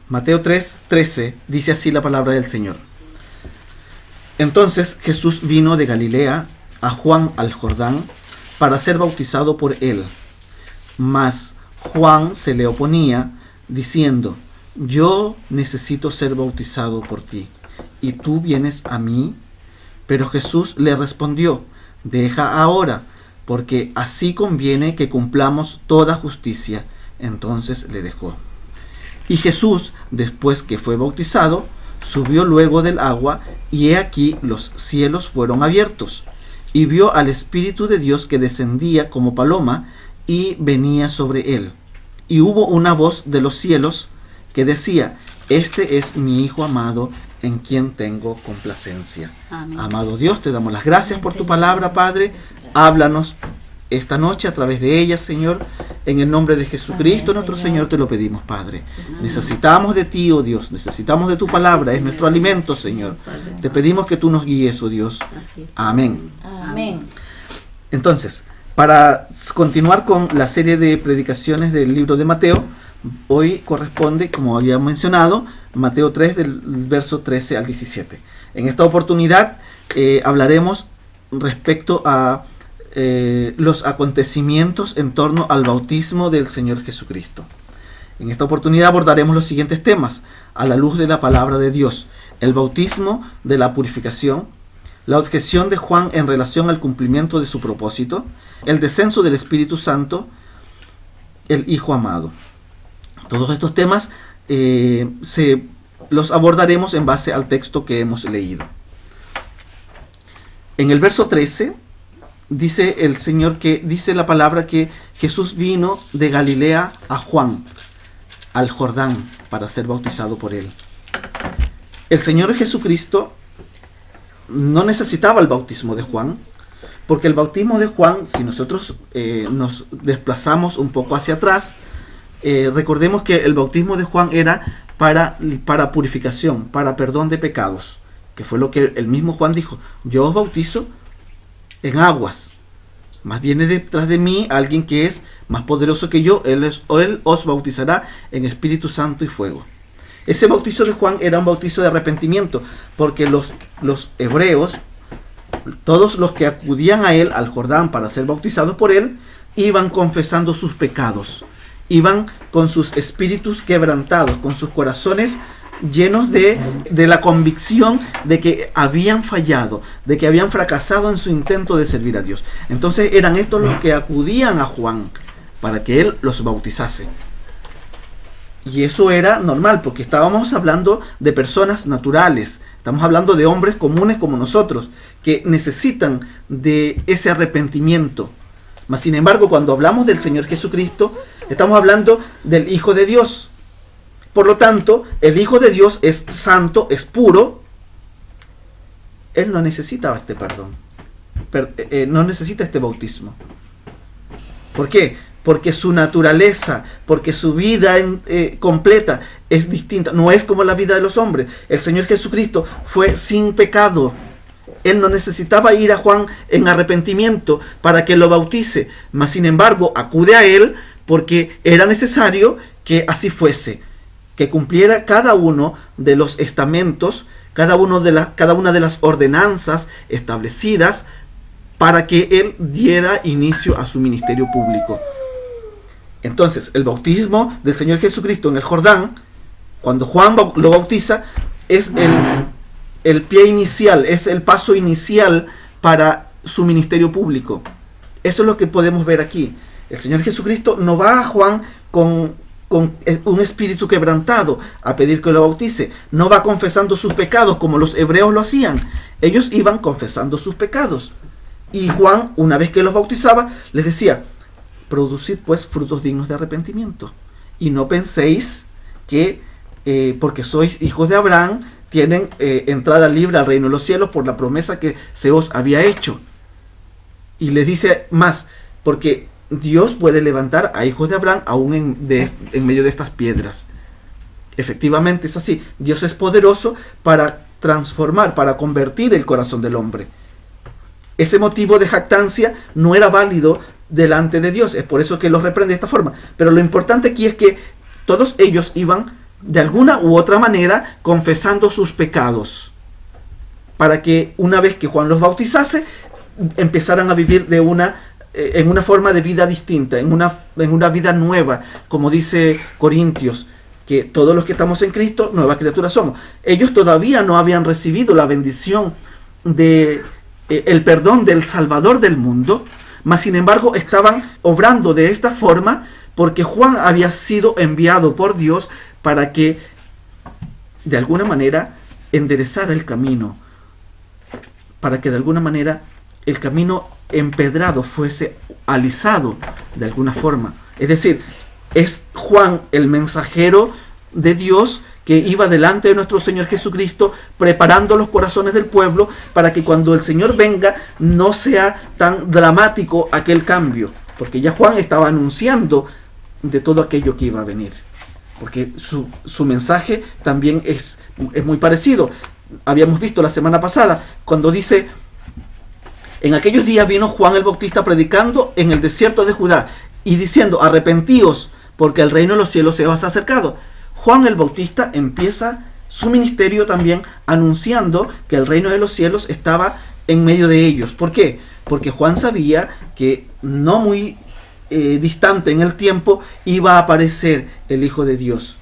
Mateo 3:13 dice así la palabra del Señor. Entonces Jesús vino de Galilea a Juan al Jordán para ser bautizado por él. Mas Juan se le oponía, diciendo: yo necesito ser bautizado por ti, ¿y tú vienes a mí? Pero Jesús le respondió: deja ahora, porque así conviene que cumplamos toda justicia. Entonces le dejó. Y Jesús, después que fue bautizado, subió luego del agua, y he aquí los cielos fueron abiertos, y vio al Espíritu de Dios que descendía como paloma y venía sobre él. Y hubo una voz de los cielos que decía: este es mi Hijo amado, en quien tengo complacencia. Amén. Amado Dios, te damos las gracias por tu palabra, Padre. Háblanos esta noche a través de ella, Señor. En el nombre de Jesucristo, nuestro Señor, te lo pedimos, Padre. Necesitamos de ti, oh Dios. Necesitamos de tu palabra. Es nuestro alimento, Señor. Te pedimos que tú nos guíes, oh Dios. Amén. Amén. Entonces, para continuar con la serie de predicaciones del libro de Mateo, hoy corresponde, como había mencionado, Mateo 3 del verso 13 al 17. En esta oportunidad hablaremos respecto a los acontecimientos en torno al bautismo del Señor Jesucristo. En esta oportunidad abordaremos los siguientes temas a la luz de la palabra de Dios: el bautismo de la purificación, la objeción de Juan en relación al cumplimiento de su propósito, el descenso del Espíritu Santo, el Hijo amado. Todos estos temas los abordaremos en base al texto que hemos leído. En el verso 13 dice el Señor dice la palabra que Jesús vino de Galilea a Juan, al Jordán, para ser bautizado por él. El Señor Jesucristo no necesitaba el bautismo de Juan, porque el bautismo de Juan, si nosotros nos desplazamos un poco hacia atrás, recordemos que el bautismo de Juan era para purificación, para perdón de pecados, que fue lo que el mismo Juan dijo: yo os bautizo en aguas, más viene detrás de mí alguien que es más poderoso que yo, él os bautizará en Espíritu Santo y fuego. Ese bautizo de Juan era un bautizo de arrepentimiento, porque los hebreos, todos los que acudían a él, al Jordán, para ser bautizados por él, iban confesando sus pecados, iban con sus espíritus quebrantados, con sus corazones llenos de la convicción de que habían fallado, de que habían fracasado en su intento de servir a Dios. Entonces eran estos los que acudían a Juan para que él los bautizase. Y eso era normal, porque estábamos hablando de personas naturales, estamos hablando de hombres comunes como nosotros, que necesitan de ese arrepentimiento. Mas sin embargo, cuando hablamos del Señor Jesucristo, estamos hablando del Hijo de Dios. Por lo tanto, el Hijo de Dios es santo, es puro. Él no necesita este perdón. No necesita este bautismo. ¿Por qué? Porque su naturaleza, porque su vida completa es distinta. No es como la vida de los hombres. El Señor Jesucristo fue sin pecado. Él no necesitaba ir a Juan en arrepentimiento para que lo bautice. Mas sin embargo, acude a él porque era necesario que así fuese, que cumpliera cada uno de los estamentos, cada una de las ordenanzas establecidas para que él diera inicio a su ministerio público. Entonces, el bautismo del Señor Jesucristo en el Jordán, cuando Juan lo bautiza, es el pie inicial, es el paso inicial para su ministerio público. Eso es lo que podemos ver aquí. El Señor Jesucristo no va a Juan con un espíritu quebrantado a pedir que lo bautice. No va confesando sus pecados como los hebreos lo hacían. Ellos iban confesando sus pecados. Y Juan, una vez que los bautizaba, les decía: producid pues frutos dignos de arrepentimiento. Y no penséis que porque sois hijos de Abraham, tienen entrada libre al reino de los cielos por la promesa que se os había hecho. Y les dice más: porque Dios puede levantar a hijos de Abraham aún en medio de estas piedras. Efectivamente es así. Dios es poderoso para transformar, para convertir el corazón del hombre. Ese motivo de jactancia no era válido delante de Dios. Es por eso que los reprende de esta forma. Pero lo importante aquí es que todos ellos iban de alguna u otra manera confesando sus pecados, para que una vez que Juan los bautizase, empezaran a vivir en una forma de vida distinta, en una vida nueva, como dice Corintios, que todos los que estamos en Cristo, nueva criatura somos. Ellos todavía no habían recibido la bendición de el perdón del Salvador del mundo, mas sin embargo estaban obrando de esta forma porque Juan había sido enviado por Dios para que de alguna manera enderezara el camino, para que de alguna manera el camino empedrado fuese alisado de alguna forma. Es decir, es Juan el mensajero de Dios que iba delante de nuestro Señor Jesucristo preparando los corazones del pueblo para que cuando el Señor venga no sea tan dramático aquel cambio, porque ya Juan estaba anunciando de todo aquello que iba a venir, porque su mensaje también es muy parecido. Habíamos visto la semana pasada cuando dice: en aquellos días vino Juan el Bautista predicando en el desierto de Judá y diciendo: arrepentíos, porque el reino de los cielos se os ha acercado. Juan el Bautista empieza su ministerio también anunciando que el reino de los cielos estaba en medio de ellos. ¿Por qué? Porque Juan sabía que no muy distante en el tiempo iba a aparecer el Hijo de Dios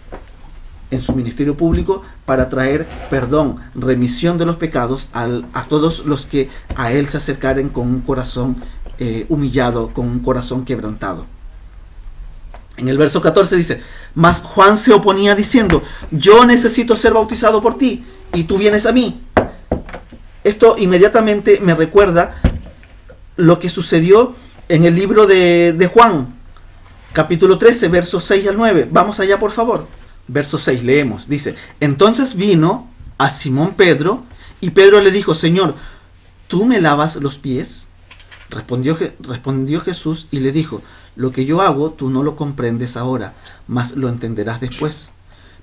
en su ministerio público para traer perdón, remisión de los pecados a todos los que a él se acercaren con un corazón humillado, con un corazón quebrantado. En el verso 14 dice: mas Juan se oponía diciendo: yo necesito ser bautizado por ti, y tú vienes a mí. Esto inmediatamente me recuerda lo que sucedió en el libro de Juan, capítulo 13, versos 6 al 9. Vamos allá, por favor. Verso 6, leemos. Dice: entonces vino a Simón Pedro, y Pedro le dijo: Señor, ¿tú me lavas los pies? Respondió Jesús y le dijo: lo que yo hago tú no lo comprendes ahora, mas lo entenderás después.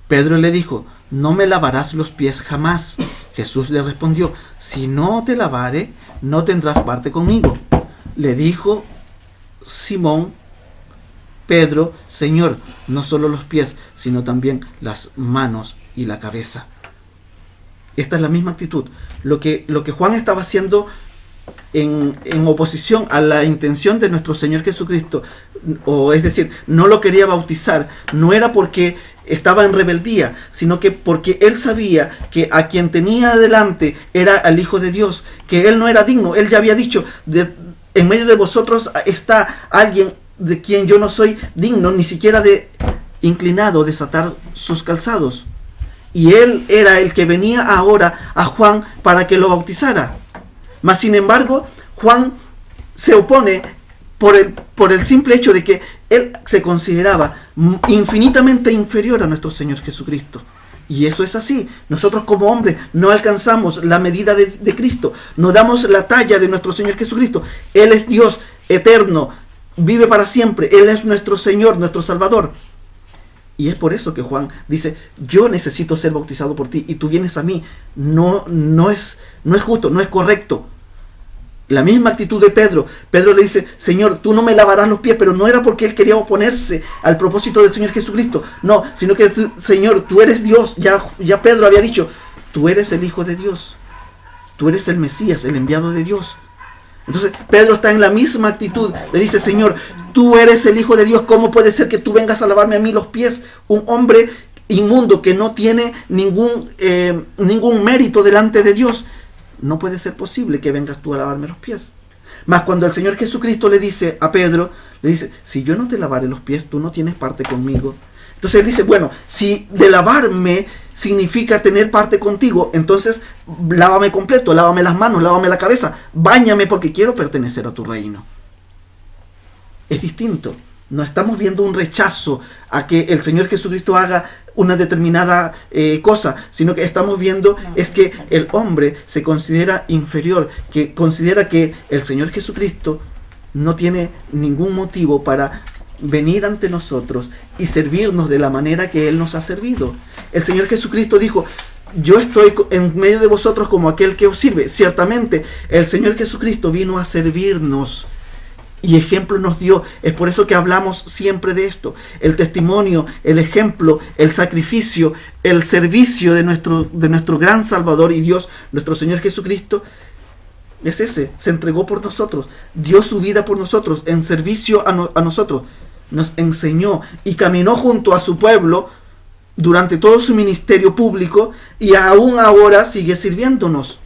Pedro le dijo: no me lavarás los pies jamás. Jesús le respondió: si no te lavare, no tendrás parte conmigo. Le dijo Simón Pedro: Señor, no solo los pies, sino también las manos y la cabeza. Esta es la misma actitud. Lo que Juan estaba haciendo en oposición a la intención de nuestro Señor Jesucristo, o es decir, no lo quería bautizar, no era porque estaba en rebeldía, sino que porque él sabía que a quien tenía delante era al Hijo de Dios, que él no era digno. Él ya había dicho: en medio de vosotros está alguien de quien yo no soy digno ni siquiera de inclinado desatar sus calzados. Y él era el que venía ahora a Juan para que lo bautizara. Mas sin embargo, Juan se opone por el simple hecho de que él se consideraba infinitamente inferior a nuestro Señor Jesucristo. Y eso es así. Nosotros como hombres no alcanzamos la medida de Cristo, no damos la talla de nuestro Señor Jesucristo. Él es Dios eterno, vive para siempre, Él es nuestro Señor, nuestro Salvador. Y es por eso que Juan dice: yo necesito ser bautizado por ti y tú vienes a mí. No es justo, no es correcto. La misma actitud de Pedro. Pedro le dice: Señor, tú no me lavarás los pies, pero no era porque él quería oponerse al propósito del Señor Jesucristo. No, sino que Señor, tú eres Dios. Ya Pedro había dicho: tú eres el Hijo de Dios. Tú eres el Mesías, el enviado de Dios. Entonces Pedro está en la misma actitud. Le dice: Señor, tú eres el Hijo de Dios. ¿Cómo puede ser que tú vengas a lavarme a mí los pies? Un hombre inmundo que no tiene ningún mérito delante de Dios. No puede ser posible que vengas tú a lavarme los pies. Mas cuando el Señor Jesucristo le dice a Pedro, le dice: si yo no te lavare los pies, tú no tienes parte conmigo. Entonces él dice: bueno, si de lavarme significa tener parte contigo, entonces lávame completo, lávame las manos, lávame la cabeza, báñame, porque quiero pertenecer a tu reino. Es distinto. No estamos viendo un rechazo a que el Señor Jesucristo haga una determinada cosa, sino que estamos viendo es que el hombre se considera inferior, que considera que el Señor Jesucristo no tiene ningún motivo para venir ante nosotros y servirnos de la manera que Él nos ha servido. El Señor Jesucristo dijo: yo estoy en medio de vosotros como aquel que os sirve. Ciertamente, el Señor Jesucristo vino a servirnos. y ejemplo nos dio. Es por eso que hablamos siempre de esto. El testimonio, el ejemplo, el sacrificio, el servicio de nuestro gran Salvador y Dios, nuestro Señor Jesucristo, es ese. Se entregó por nosotros, dio su vida por nosotros, en servicio a nosotros. Nos enseñó y caminó junto a su pueblo durante todo su ministerio público, y aún ahora sigue sirviéndonos.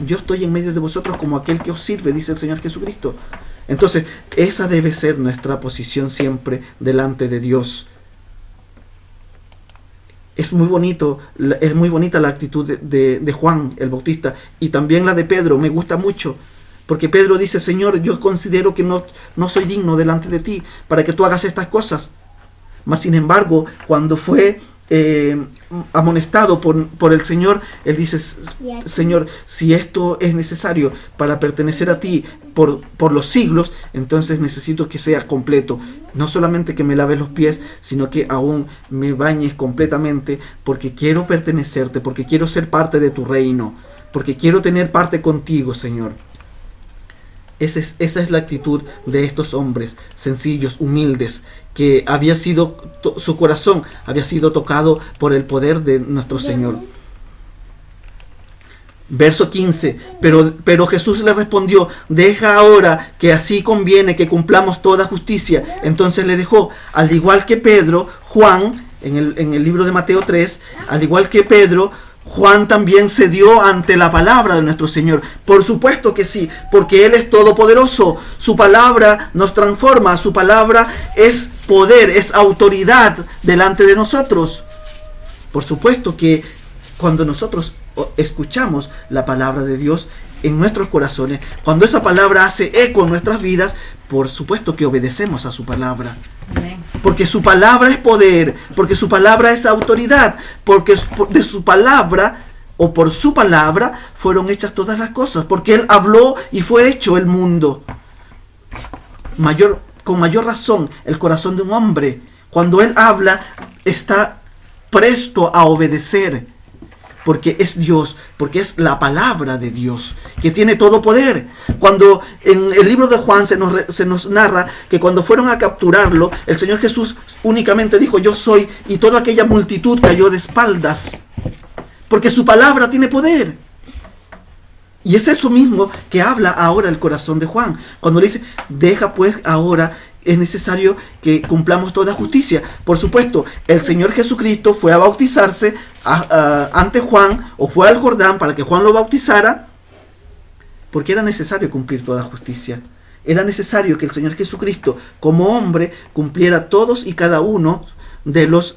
Yo estoy en medio de vosotros como aquel que os sirve, dice el Señor Jesucristo. Entonces, esa debe ser nuestra posición siempre delante de Dios. Es muy bonita la actitud de Juan el Bautista, y también la de Pedro. Me gusta mucho, porque Pedro dice: Señor, yo considero que no soy digno delante de ti para que tú hagas estas cosas. Mas sin embargo, cuando fue amonestado por el Señor, él dice: Señor, si esto es necesario para pertenecer a ti por los siglos, entonces necesito que sea completo. No solamente que me laves los pies, sino que aún me bañes completamente, porque quiero pertenecerte, porque quiero ser parte de tu reino, porque quiero tener parte contigo, Señor. Esa es la actitud de estos hombres sencillos, humildes, que su corazón había sido tocado por el poder de nuestro Señor. Verso 15, pero Jesús le respondió: deja ahora, que así conviene que cumplamos toda justicia. Entonces le dejó. Al igual que Pedro, Juan, en el libro de Mateo 3, al igual que Pedro, Juan también se dio ante la palabra de nuestro Señor. Por supuesto que sí, porque Él es todopoderoso. Su palabra nos transforma, su palabra es poder, es autoridad delante de nosotros. Por supuesto que cuando nosotros escuchamos la palabra de Dios en nuestros corazones, cuando esa palabra hace eco en nuestras vidas, por supuesto que obedecemos a su palabra. Porque su palabra es poder, porque su palabra es autoridad, porque de su palabra, o por su palabra, fueron hechas todas las cosas, porque Él habló y fue hecho el mundo. Con mayor razón, el corazón de un hombre, cuando él habla, está presto a obedecer, porque es Dios, porque es la palabra de Dios, que tiene todo poder. Cuando en el libro de Juan se nos narra que cuando fueron a capturarlo, el Señor Jesús únicamente dijo: yo soy, y toda aquella multitud cayó de espaldas, porque su palabra tiene poder. Y es eso mismo que habla ahora el corazón de Juan, cuando le dice: deja pues ahora, es necesario que cumplamos toda justicia. Por supuesto, el Señor Jesucristo fue a bautizarse ante Juan, o fue al Jordán para que Juan lo bautizara, porque era necesario cumplir toda justicia. Era necesario que el Señor Jesucristo, como hombre, cumpliera todos y cada uno de los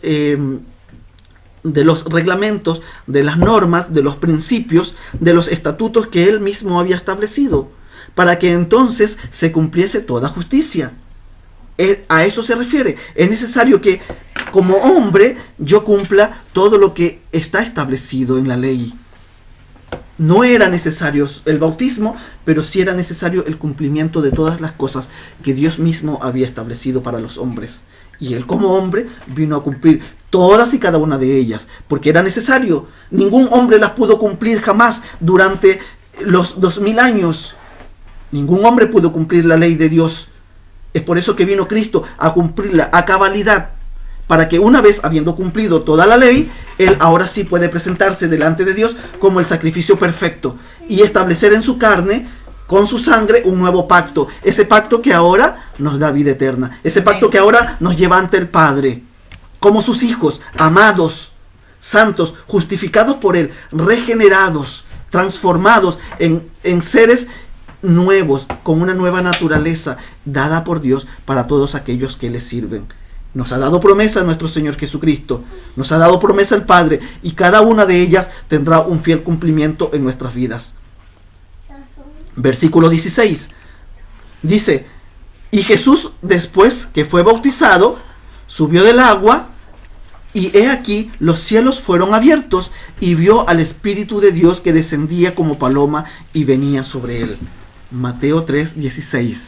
reglamentos, de las normas, de los principios, de los estatutos que Él mismo había establecido, para que entonces se cumpliese toda justicia. A eso se refiere. Es necesario que como hombre yo cumpla todo lo que está establecido en la ley. No era necesario el bautismo, pero sí era necesario el cumplimiento de todas las cosas que Dios mismo había establecido para los hombres. Y Él como hombre vino a cumplir todas y cada una de ellas, porque era necesario. Ningún hombre las pudo cumplir jamás durante los 2000 años. Ningún hombre pudo cumplir la ley de Dios. Es por eso que vino Cristo a cumplirla a cabalidad, para que una vez habiendo cumplido toda la ley, Él ahora sí puede presentarse delante de Dios como el sacrificio perfecto y establecer en su carne, con su sangre, un nuevo pacto. Ese pacto que ahora nos da vida eterna. Ese pacto que ahora nos lleva ante el Padre, como sus hijos, amados, santos, justificados por Él, regenerados, transformados en seres nuevos, con una nueva naturaleza dada por Dios para todos aquellos que le sirven. Nos ha dado promesa nuestro Señor Jesucristo, nos ha dado promesa el Padre, y cada una de ellas tendrá un fiel cumplimiento en nuestras vidas. Versículo 16 dice: y Jesús, después que fue bautizado, subió del agua, y he aquí los cielos fueron abiertos, y vio al Espíritu de Dios que descendía como paloma y venía sobre él. Mateo 3:16.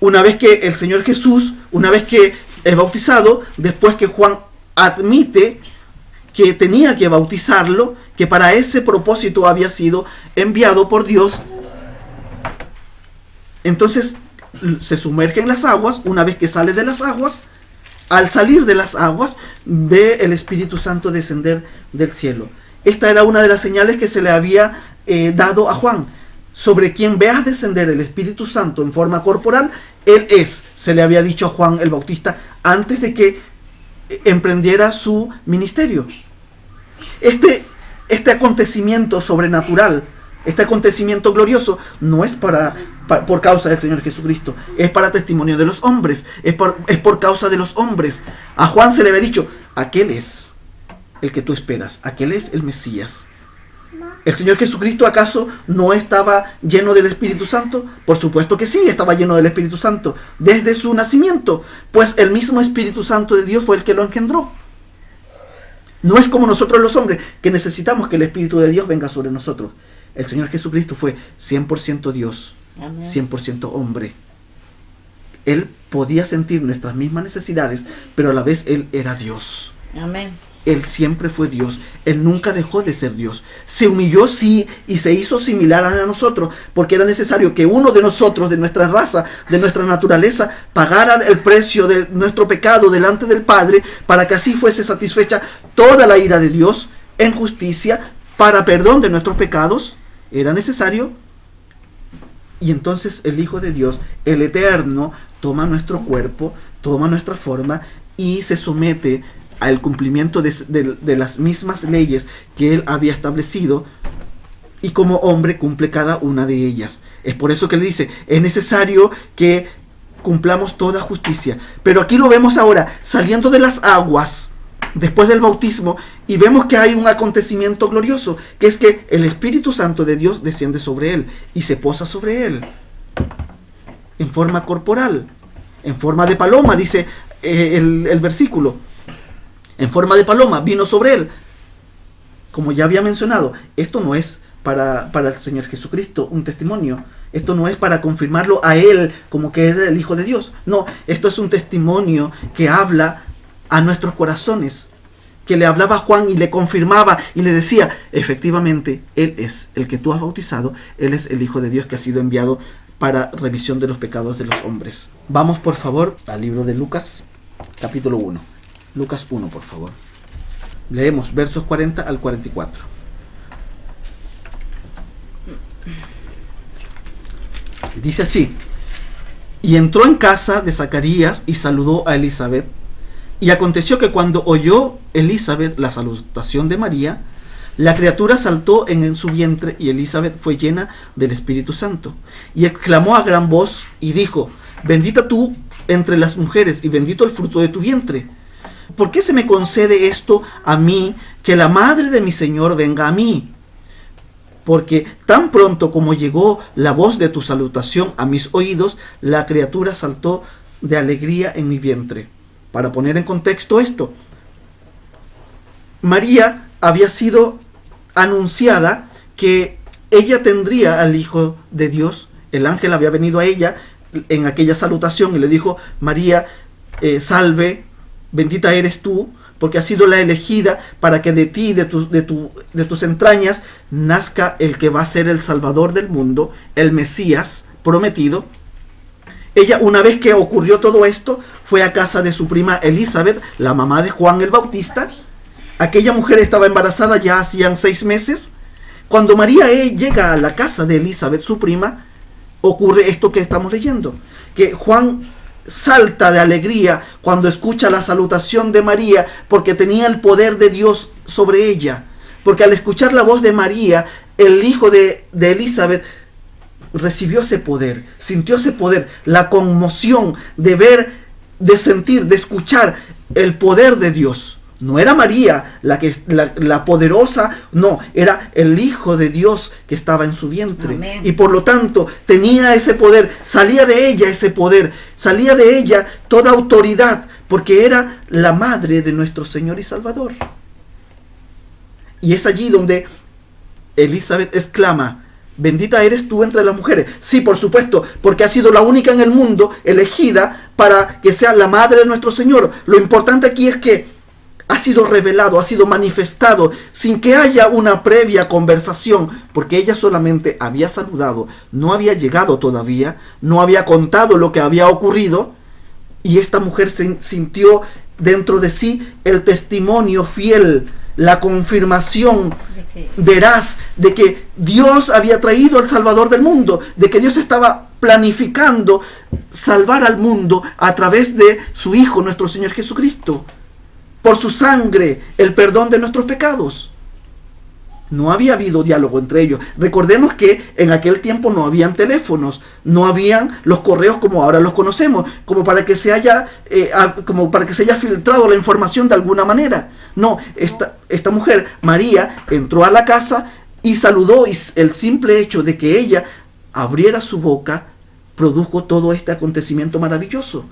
Una vez que el Señor Jesús, una vez que es bautizado, después que Juan admite que tenía que bautizarlo, que para ese propósito había sido enviado por Dios, entonces se sumerge en las aguas. Una vez que sale de las aguas, al salir de las aguas, ve el Espíritu Santo descender del cielo. Esta era una de las señales que se le había dado a Juan. Sobre quien veas descender el Espíritu Santo en forma corporal, Él es, se le había dicho a Juan el Bautista antes de que emprendiera su ministerio. Este acontecimiento sobrenatural, este acontecimiento glorioso, no es por causa del Señor Jesucristo, es para testimonio de los hombres, es por causa de los hombres. A Juan se le había dicho, aquel es el que tú esperas, aquel es el Mesías. ¿El Señor Jesucristo acaso no estaba lleno del Espíritu Santo? Por supuesto que sí, estaba lleno del Espíritu Santo desde su nacimiento, pues el mismo Espíritu Santo de Dios fue el que lo engendró. No es como nosotros los hombres, que necesitamos que el Espíritu de Dios venga sobre nosotros. El Señor Jesucristo fue 100% Dios, amén, 100% hombre. Él podía sentir nuestras mismas necesidades, pero a la vez Él era Dios. Amén. Él siempre fue Dios, Él nunca dejó de ser Dios. Se humilló, sí, y se hizo similar a nosotros, porque era necesario que uno de nosotros, de nuestra raza, de nuestra naturaleza, pagara el precio de nuestro pecado delante del Padre, para que así fuese satisfecha toda la ira de Dios en justicia, para perdón de nuestros pecados. Era necesario, y entonces el Hijo de Dios, el Eterno, toma nuestro cuerpo, toma nuestra forma, y se somete al cumplimiento de las mismas leyes que Él había establecido, y como hombre cumple cada una de ellas. Es por eso que le dice, es necesario que cumplamos toda justicia. Pero aquí lo vemos ahora, saliendo de las aguas, después del bautismo, y vemos que hay un acontecimiento glorioso, que es que el Espíritu Santo de Dios desciende sobre Él, y se posa sobre Él, en forma corporal, en forma de paloma, dice el versículo. En forma de paloma, vino sobre Él. Como ya había mencionado, esto no es para el Señor Jesucristo un testimonio. Esto no es para confirmarlo a Él como que era el Hijo de Dios. No, esto es un testimonio que habla a nuestros corazones, que le hablaba a Juan y le confirmaba y le decía, efectivamente, Él es el que tú has bautizado, Él es el Hijo de Dios que ha sido enviado para remisión de los pecados de los hombres. Vamos por favor al libro de Lucas, capítulo 1. Lucas 1, por favor. Leemos versos 40 al 44. Dice así: y entró en casa de Zacarías y saludó a Elizabeth. Y aconteció que cuando oyó Elizabeth la salutación de María, la criatura saltó en su vientre, y Elizabeth fue llena del Espíritu Santo. Y exclamó a gran voz y dijo: bendita tú entre las mujeres, y bendito el fruto de tu vientre. ¿Por qué se me concede esto a mí, que la madre de mi Señor venga a mí? Porque tan pronto como llegó la voz de tu salutación a mis oídos, la criatura saltó de alegría en mi vientre. Para poner en contexto esto, María había sido anunciada que ella tendría al Hijo de Dios. El ángel había venido a ella en aquella salutación y le dijo: María, salve, bendita eres tú, porque has sido la elegida para que de ti, de tus entrañas, nazca el que va a ser el Salvador del mundo, el Mesías prometido. Ella, una vez que ocurrió todo esto, fue a casa de su prima Elizabeth, la mamá de Juan el Bautista. Aquella mujer estaba embarazada ya hacían 6 meses. Cuando María llega a la casa de Elizabeth, su prima, ocurre esto que estamos leyendo, que Juan salta de alegría cuando escucha la salutación de María, porque tenía el poder de Dios sobre ella, porque al escuchar la voz de María, el hijo de Elizabeth recibió ese poder, sintió ese poder, la conmoción de ver, de sentir, de escuchar el poder de Dios. No era María la poderosa, no, era el Hijo de Dios que estaba en su vientre. Amén. Y por lo tanto tenía ese poder, salía de ella ese poder, salía de ella toda autoridad, porque era la madre de nuestro Señor y Salvador. Y es allí donde Elizabeth exclama: bendita eres tú entre las mujeres. Sí, por supuesto, porque ha sido la única en el mundo elegida para que sea la madre de nuestro Señor. Lo importante aquí es que ha sido revelado, ha sido manifestado, sin que haya una previa conversación, porque ella solamente había saludado, no había llegado todavía, no había contado lo que había ocurrido, y esta mujer sintió dentro de sí el testimonio fiel, la confirmación veraz de que Dios había traído al Salvador del mundo, de que Dios estaba planificando salvar al mundo a través de su Hijo, nuestro Señor Jesucristo. Por su sangre, el perdón de nuestros pecados. No había habido diálogo entre ellos. Recordemos que en aquel tiempo no habían teléfonos, no habían los correos como ahora los conocemos, como para que se haya filtrado la información de alguna manera. No, esta mujer, María, entró a la casa y saludó, y el simple hecho de que ella abriera su boca produjo todo este acontecimiento maravilloso.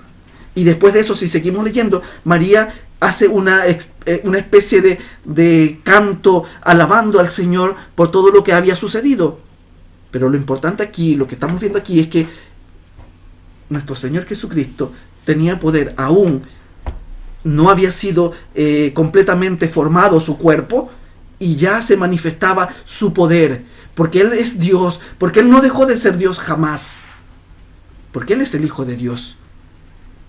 Y después de eso, si seguimos leyendo, María hace una especie de canto alabando al Señor por todo lo que había sucedido. Pero lo importante aquí, lo que estamos viendo aquí, es que nuestro Señor Jesucristo tenía poder, aún no había sido completamente formado su cuerpo, y ya se manifestaba su poder, porque Él es Dios, porque Él no dejó de ser Dios jamás, porque Él es el Hijo de Dios.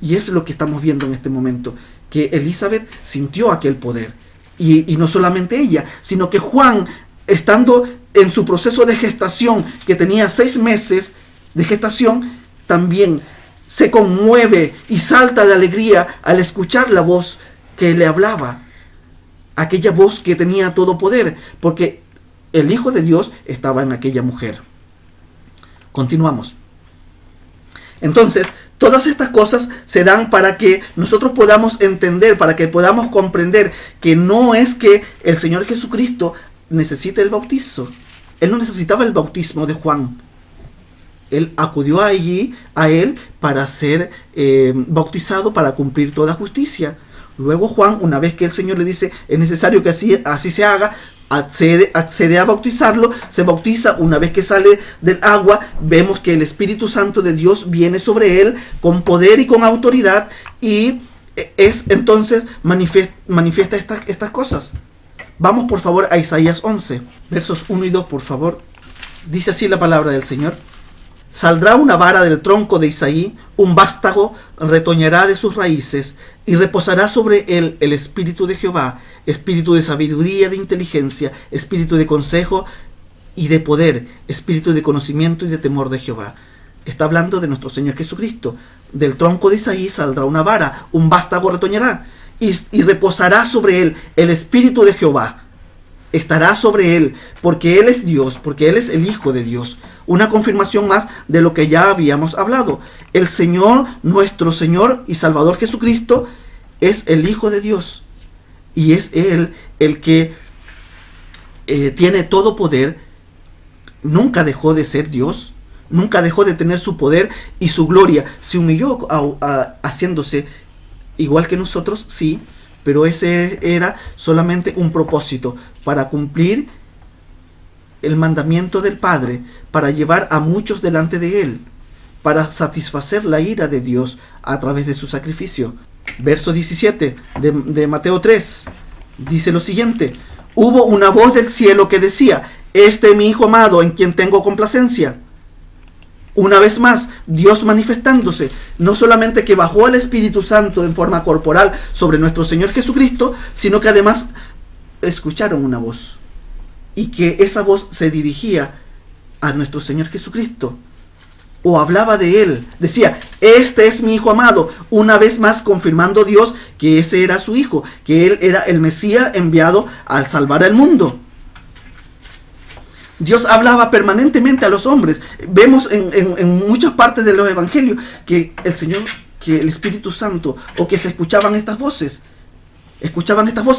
Y es lo que estamos viendo en este momento, que Elizabeth sintió aquel poder. Y no solamente ella, sino que Juan, estando en su proceso de gestación, que tenía 6 meses de gestación, también se conmueve y salta de alegría al escuchar la voz que le hablaba. Aquella voz que tenía todo poder, porque el Hijo de Dios estaba en aquella mujer. Continuamos. Entonces, todas estas cosas se dan para que nosotros podamos entender, para que podamos comprender que no es que el Señor Jesucristo necesite el bautizo. Él no necesitaba el bautismo de Juan. Él acudió allí a él para ser bautizado, para cumplir toda justicia. Luego Juan, una vez que el Señor le dice, es necesario que así se haga, accede a bautizarlo, se bautiza. Una vez que sale del agua, vemos que el Espíritu Santo de Dios viene sobre él con poder y con autoridad, y entonces manifiesta estas cosas. Vamos por favor a Isaías 11, versos 1 y 2, por favor. Dice así la palabra del Señor: saldrá una vara del tronco de Isaí, un vástago retoñará de sus raíces, y reposará sobre él el espíritu de Jehová, espíritu de sabiduría, de inteligencia, espíritu de consejo y de poder, espíritu de conocimiento y de temor de Jehová. Está hablando de nuestro Señor Jesucristo. Del tronco de Isaí saldrá una vara, un vástago retoñará, y reposará sobre él el espíritu de Jehová. Estará sobre él, porque él es Dios, porque él es el Hijo de Dios. Una confirmación más de lo que ya habíamos hablado. El Señor, nuestro Señor y Salvador Jesucristo, es el Hijo de Dios. Y es Él el que tiene todo poder. Nunca dejó de ser Dios, nunca dejó de tener su poder y su gloria. Se humilló haciéndose igual que nosotros, sí, pero ese era solamente un propósito, para cumplir el mandamiento del Padre, para llevar a muchos delante de Él, para satisfacer la ira de Dios a través de su sacrificio. Verso 17 de Mateo 3 dice lo siguiente: hubo una voz del cielo que decía, este es mi Hijo amado, en quien tengo complacencia. Una vez más, Dios manifestándose, no solamente que bajó el Espíritu Santo en forma corporal sobre nuestro Señor Jesucristo, sino que además escucharon una voz, y que esa voz se dirigía a nuestro Señor Jesucristo, o hablaba de Él, decía, este es mi Hijo amado, una vez más confirmando Dios que ese era su Hijo, que Él era el Mesías enviado al salvar al mundo. Dios hablaba permanentemente a los hombres. Vemos en muchas partes de los evangelios que el Señor, que el Espíritu Santo, o que se escuchaban estas voces,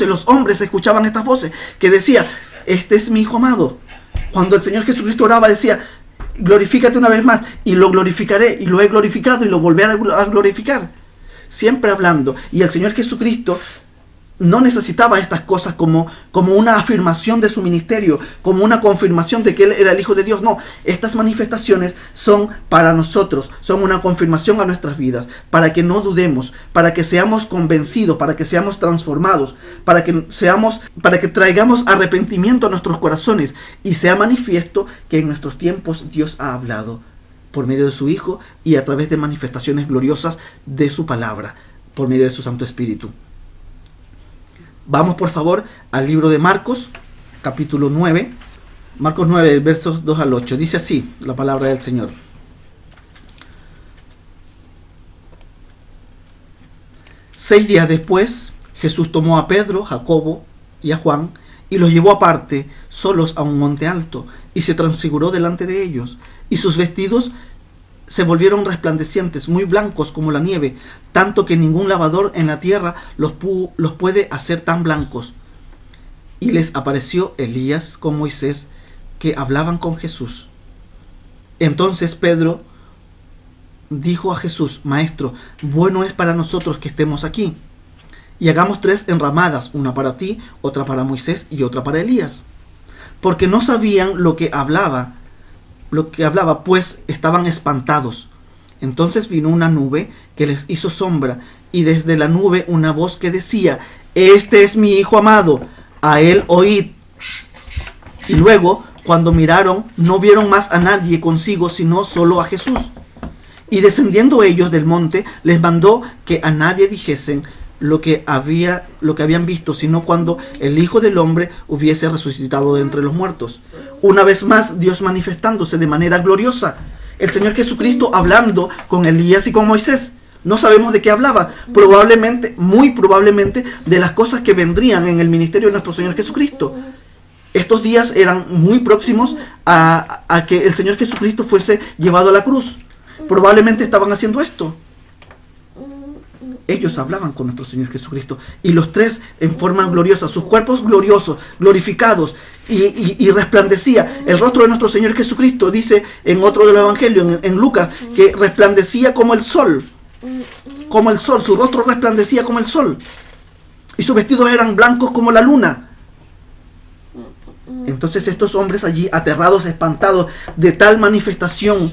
los hombres escuchaban estas voces, que decía, este es mi Hijo amado. Cuando el Señor Jesucristo oraba, decía, glorifícate una vez más, y lo glorificaré, y lo he glorificado, y lo volveré a glorificar. Siempre hablando. Y el Señor Jesucristo no necesitaba estas cosas como una afirmación de su ministerio, como una confirmación de que él era el Hijo de Dios. No, estas manifestaciones son para nosotros, son una confirmación a nuestras vidas, para que no dudemos, para que seamos convencidos, para que seamos transformados, para que traigamos arrepentimiento a nuestros corazones y sea manifiesto que en nuestros tiempos Dios ha hablado por medio de su Hijo y a través de manifestaciones gloriosas de su palabra, por medio de su Santo Espíritu. Vamos por favor al libro de Marcos, capítulo 9, Marcos 9, versos 2 al 8. Dice así la palabra del Señor. Seis días después, Jesús tomó a Pedro, Jacobo y a Juan y los llevó aparte, solos a un monte alto, y se transfiguró delante de ellos, y sus vestidos se volvieron resplandecientes, muy blancos como la nieve, tanto que ningún lavador en la tierra los puede hacer tan blancos. Y les apareció Elías con Moisés, que hablaban con Jesús. Entonces Pedro dijo a Jesús: Maestro, bueno es para nosotros que estemos aquí, y hagamos 3 enramadas, una para ti, otra para Moisés y otra para Elías. Porque no sabían lo que hablaba, pues estaban espantados. Entonces vino una nube que les hizo sombra, y desde la nube una voz que decía: Este es mi Hijo amado, a él oíd. Y luego, cuando miraron, no vieron más a nadie consigo, sino solo a Jesús. Y descendiendo ellos del monte, les mandó que a nadie dijesen lo que habían visto, sino cuando el Hijo del Hombre hubiese resucitado de entre los muertos. Una vez más, Dios manifestándose de manera gloriosa. El Señor Jesucristo hablando con Elías y con Moisés. No sabemos de qué hablaba. Probablemente, muy probablemente, de las cosas que vendrían en el ministerio de nuestro Señor Jesucristo. Estos días eran muy próximos a que el Señor Jesucristo fuese llevado a la cruz. Probablemente estaban haciendo esto. Ellos hablaban con nuestro Señor Jesucristo, y los 3 en forma gloriosa, sus cuerpos gloriosos, glorificados, y resplandecía el rostro de nuestro Señor Jesucristo. Dice en otro del Evangelio, en Lucas, que resplandecía como el sol, su rostro resplandecía como el sol, y sus vestidos eran blancos como la luna. Entonces estos hombres allí, aterrados, espantados de tal manifestación,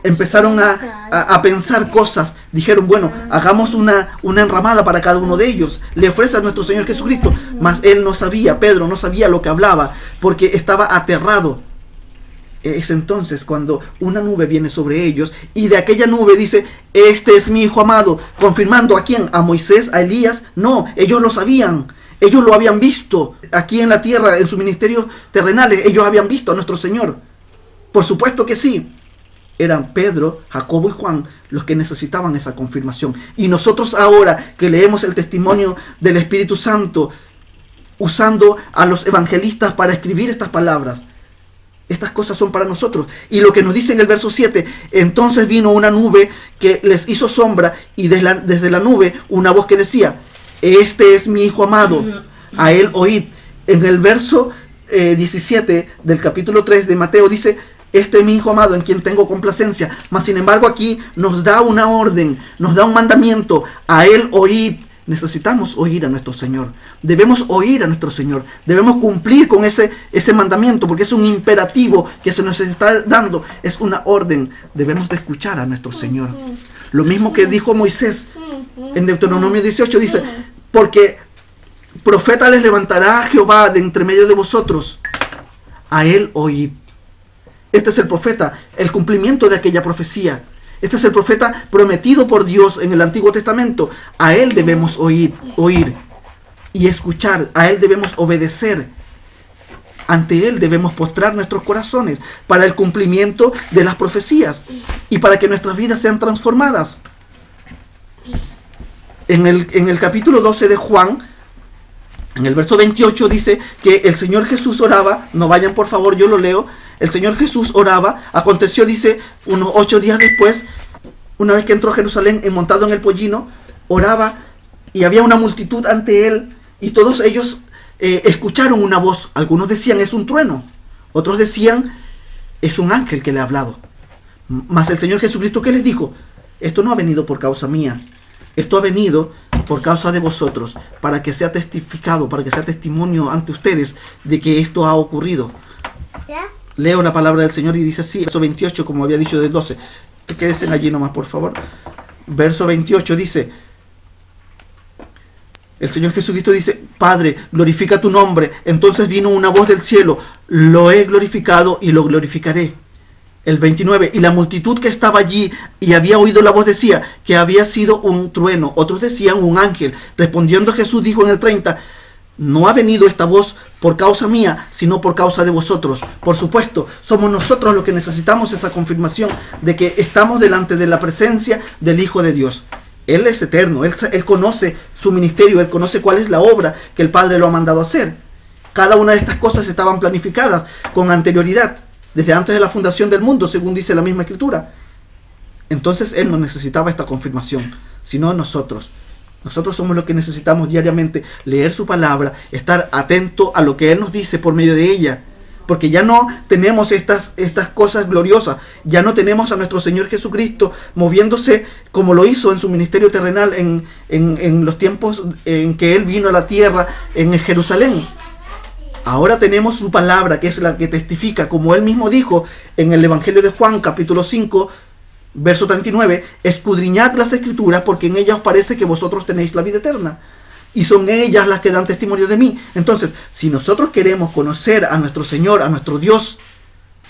empezaron a pensar cosas. Dijeron: bueno, hagamos una enramada para cada uno de ellos. Le ofrece a nuestro Señor Jesucristo. Mas él no sabía, Pedro no sabía lo que hablaba, porque estaba aterrado. Es entonces cuando una nube viene sobre ellos, y de aquella nube dice: Este es mi Hijo amado. Confirmando ¿a quién? ¿A Moisés? ¿A Elías? No, ellos lo sabían. Ellos lo habían visto aquí en la tierra, en sus ministerios terrenales. Ellos habían visto a nuestro Señor. Por supuesto que sí. Eran Pedro, Jacobo y Juan los que necesitaban esa confirmación. Y nosotros ahora que leemos el testimonio del Espíritu Santo, usando a los evangelistas para escribir estas palabras, estas cosas son para nosotros. Y lo que nos dice en el verso 7, entonces vino una nube que les hizo sombra, y desde la nube una voz que decía: Este es mi Hijo amado, a él oíd. En el verso 17 del capítulo 3 de Mateo dice: Este es mi Hijo amado en quien tengo complacencia. Mas sin embargo aquí nos da una orden, nos da un mandamiento: a él oíd. Necesitamos oír a nuestro Señor. Debemos oír a nuestro Señor. Debemos cumplir con ese mandamiento, porque es un imperativo que se nos está dando. Es una orden. Debemos de escuchar a nuestro Señor. Lo mismo que dijo Moisés en Deuteronomio 18, dice: porque profeta les levantará a Jehová de entre medio de vosotros, a él oíd. Este es el profeta, el cumplimiento de aquella profecía. Este es el profeta prometido por Dios en el Antiguo Testamento. A él debemos oír y escuchar. A él debemos obedecer. Ante él debemos postrar nuestros corazones para el cumplimiento de las profecías y para que nuestras vidas sean transformadas. En el capítulo 12 de Juan, en el verso 28 dice que el Señor Jesús oraba. No vayan por favor, yo lo leo. El Señor Jesús oraba. Aconteció, dice, unos 8 días después, una vez que entró a Jerusalén montado en el pollino, oraba, y había una multitud ante él, y todos ellos escucharon una voz. Algunos decían: es un trueno. Otros decían: es un ángel que le ha hablado. Mas el Señor Jesucristo, ¿qué les dijo? Esto no ha venido por causa mía. Esto ha venido por causa de vosotros, para que sea testificado, para que sea testimonio ante ustedes de que esto ha ocurrido. Leo la palabra del Señor y dice así, verso 28, como había dicho del 12. Quédense allí nomás, por favor. Verso 28 dice, el Señor Jesucristo dice, Padre, glorifica tu nombre. Entonces vino una voz del cielo, lo he glorificado y lo glorificaré. El 29, y la multitud que estaba allí y había oído la voz decía que había sido un trueno. Otros decían un ángel. Respondiendo Jesús dijo en el 30, no ha venido esta voz por causa mía, sino por causa de vosotros. Por supuesto, somos nosotros los que necesitamos esa confirmación de que estamos delante de la presencia del Hijo de Dios. Él es eterno, él conoce su ministerio, Él conoce cuál es la obra que el Padre lo ha mandado a hacer. Cada una de estas cosas estaban planificadas con anterioridad, desde antes de la fundación del mundo, según dice la misma Escritura. Entonces Él no necesitaba esta confirmación, sino nosotros. Nosotros somos los que necesitamos diariamente leer su palabra, estar atento a lo que Él nos dice por medio de ella. Porque ya no tenemos estas cosas gloriosas, ya no tenemos a nuestro Señor Jesucristo moviéndose como lo hizo en su ministerio terrenal en los tiempos en que Él vino a la tierra en Jerusalén. Ahora tenemos su palabra, que es la que testifica, como Él mismo dijo en el Evangelio de Juan, capítulo 5, verso 39, escudriñad las Escrituras, porque en ellas os parece que vosotros tenéis la vida eterna. Y son ellas las que dan testimonio de mí. Entonces, si nosotros queremos conocer a nuestro Señor, a nuestro Dios,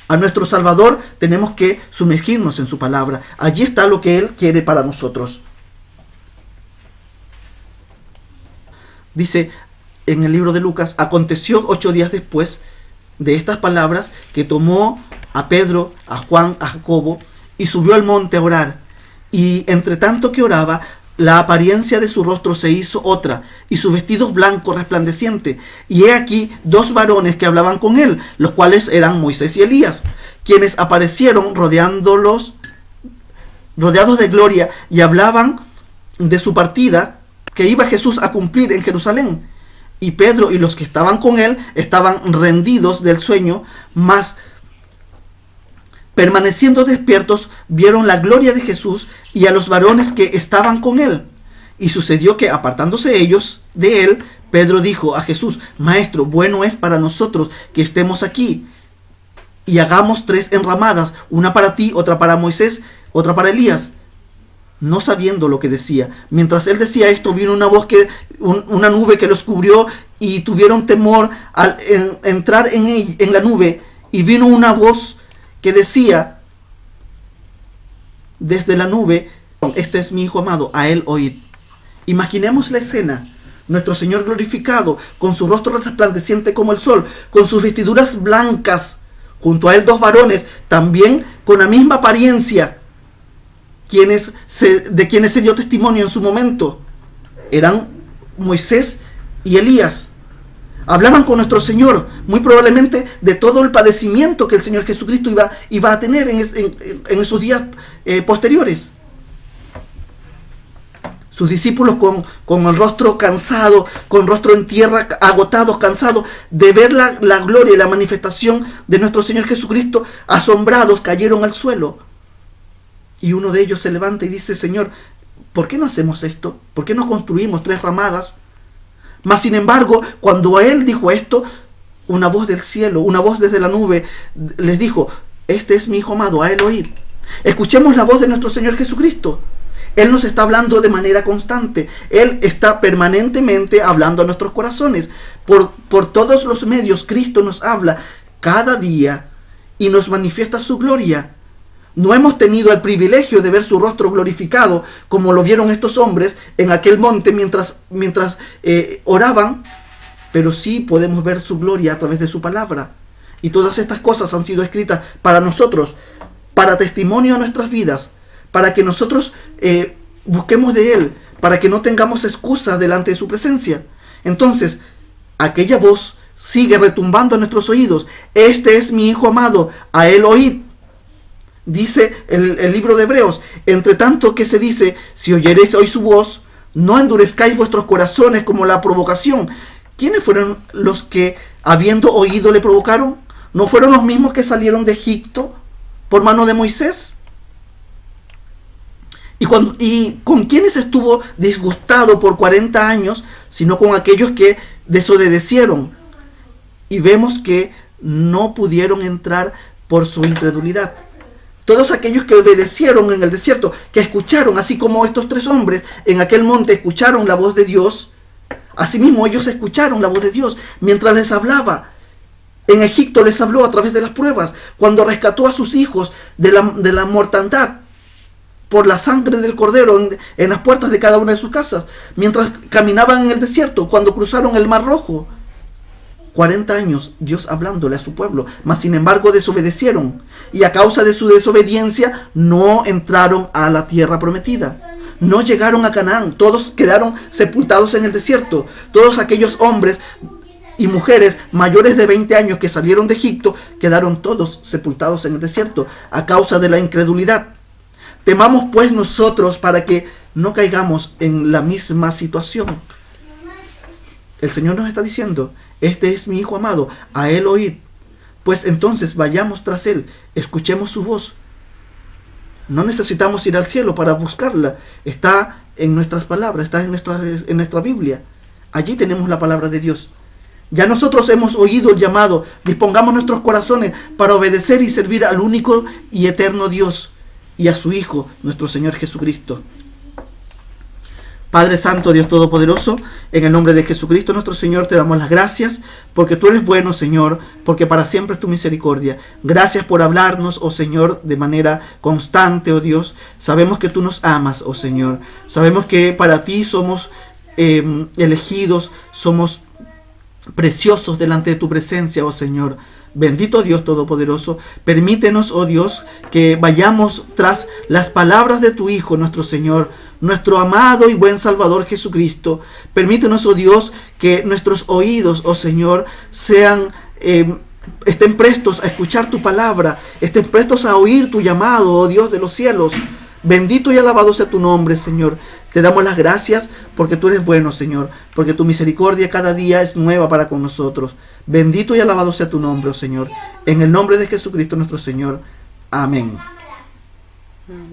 a nuestro Salvador, tenemos que sumergirnos en su palabra. Allí está lo que Él quiere para nosotros. Dice en el libro de Lucas, aconteció 8 días después de estas palabras que tomó a Pedro, a Juan, a Jacobo y subió al monte a orar. Y entre tanto que oraba, la apariencia de su rostro se hizo otra, y su vestido blanco resplandeciente. Y he aquí 2 varones que hablaban con él, los cuales eran Moisés y Elías, quienes aparecieron rodeados de gloria, y hablaban de su partida que iba Jesús a cumplir en Jerusalén. Y Pedro y los que estaban con él estaban rendidos del sueño, mas permaneciendo despiertos, vieron la gloria de Jesús y a los varones que estaban con él. Y sucedió que, apartándose ellos de él, Pedro dijo a Jesús, Maestro, bueno es para nosotros que estemos aquí, y hagamos 3 enramadas, una para ti, otra para Moisés, otra para Elías. No sabiendo lo que decía. Mientras él decía esto, vino una nube que los cubrió, y tuvieron temor al entrar en la nube, y vino una voz que decía desde la nube, este es mi Hijo amado, a él oíd. Imaginemos la escena, nuestro Señor glorificado, con su rostro resplandeciente como el sol, con sus vestiduras blancas, junto a él 2 varones, también con la misma apariencia, de quienes se dio testimonio en su momento, eran Moisés y Elías. Hablaban con nuestro Señor, muy probablemente de todo el padecimiento que el Señor Jesucristo iba a tener en esos días posteriores. Sus discípulos con el rostro cansado, con rostro en tierra, agotados, cansados de ver la gloria y la manifestación de nuestro Señor Jesucristo, asombrados, cayeron al suelo. Y uno de ellos se levanta y dice, Señor, ¿por qué no hacemos esto? ¿Por qué no construimos 3 ramadas? Mas sin embargo, cuando él dijo esto, una voz del cielo, una voz desde la nube, les dijo, este es mi Hijo amado, a él oíd. Escuchemos la voz de nuestro Señor Jesucristo. Él nos está hablando de manera constante. Él está permanentemente hablando a nuestros corazones. Por todos los medios, Cristo nos habla cada día y nos manifiesta su gloria. No hemos tenido el privilegio de ver su rostro glorificado como lo vieron estos hombres en aquel monte mientras oraban, pero sí podemos ver su gloria a través de su palabra. Y todas estas cosas han sido escritas para nosotros, para testimonio a nuestras vidas, para que nosotros busquemos de Él, para que no tengamos excusas delante de su presencia. Entonces, aquella voz sigue retumbando en nuestros oídos. Este es mi Hijo amado, a él oíd. Dice el libro de Hebreos, entre tanto que se dice, si oyeréis hoy su voz, no endurezcáis vuestros corazones como la provocación. ¿Quiénes fueron los que, habiendo oído, le provocaron? ¿No fueron los mismos que salieron de Egipto por mano de Moisés? ¿Y con quiénes estuvo disgustado por 40 años? Sino con aquellos que desobedecieron. Y vemos que no pudieron entrar por su incredulidad. Todos aquellos que obedecieron en el desierto, que escucharon, así como estos 3 hombres en aquel monte escucharon la voz de Dios, asimismo ellos escucharon la voz de Dios mientras les hablaba. En Egipto les habló a través de las pruebas, cuando rescató a sus hijos de la mortandad por la sangre del cordero en las puertas de cada una de sus casas, mientras caminaban en el desierto, cuando cruzaron el Mar Rojo. 40 años Dios hablándole a su pueblo, mas sin embargo desobedecieron, y a causa de su desobediencia no entraron a la tierra prometida, no llegaron a Canaán, todos quedaron sepultados en el desierto. Todos aquellos hombres y mujeres mayores de 20 años que salieron de Egipto quedaron todos sepultados en el desierto a causa de la incredulidad. Temamos pues nosotros para que no caigamos en la misma situación. El Señor nos está diciendo: este es mi Hijo amado, a Él oíd. Pues entonces vayamos tras Él, escuchemos su voz. No necesitamos ir al cielo para buscarla. Está en nuestras palabras, está en nuestra Biblia. Allí tenemos la palabra de Dios. Ya nosotros hemos oído el llamado. Dispongamos nuestros corazones para obedecer y servir al único y eterno Dios y a su Hijo, nuestro Señor Jesucristo. Padre Santo, Dios Todopoderoso, en el nombre de Jesucristo nuestro Señor te damos las gracias, porque tú eres bueno, Señor, porque para siempre es tu misericordia. Gracias por hablarnos, oh Señor, de manera constante, oh Dios. Sabemos que tú nos amas, oh Señor. Sabemos que para ti somos elegidos, somos preciosos delante de tu presencia, oh Señor. Bendito Dios Todopoderoso, permítenos, oh Dios, que vayamos tras las palabras de tu Hijo, nuestro Señor, nuestro amado y buen Salvador Jesucristo. Permítenos, oh Dios, que nuestros oídos, oh Señor, estén prestos a escuchar tu palabra, estén prestos a oír tu llamado, oh Dios de los cielos. Bendito y alabado sea tu nombre, Señor. Te damos las gracias porque tú eres bueno, Señor, porque tu misericordia cada día es nueva para con nosotros. Bendito y alabado sea tu nombre, oh Señor. En el nombre de Jesucristo nuestro Señor. Amén.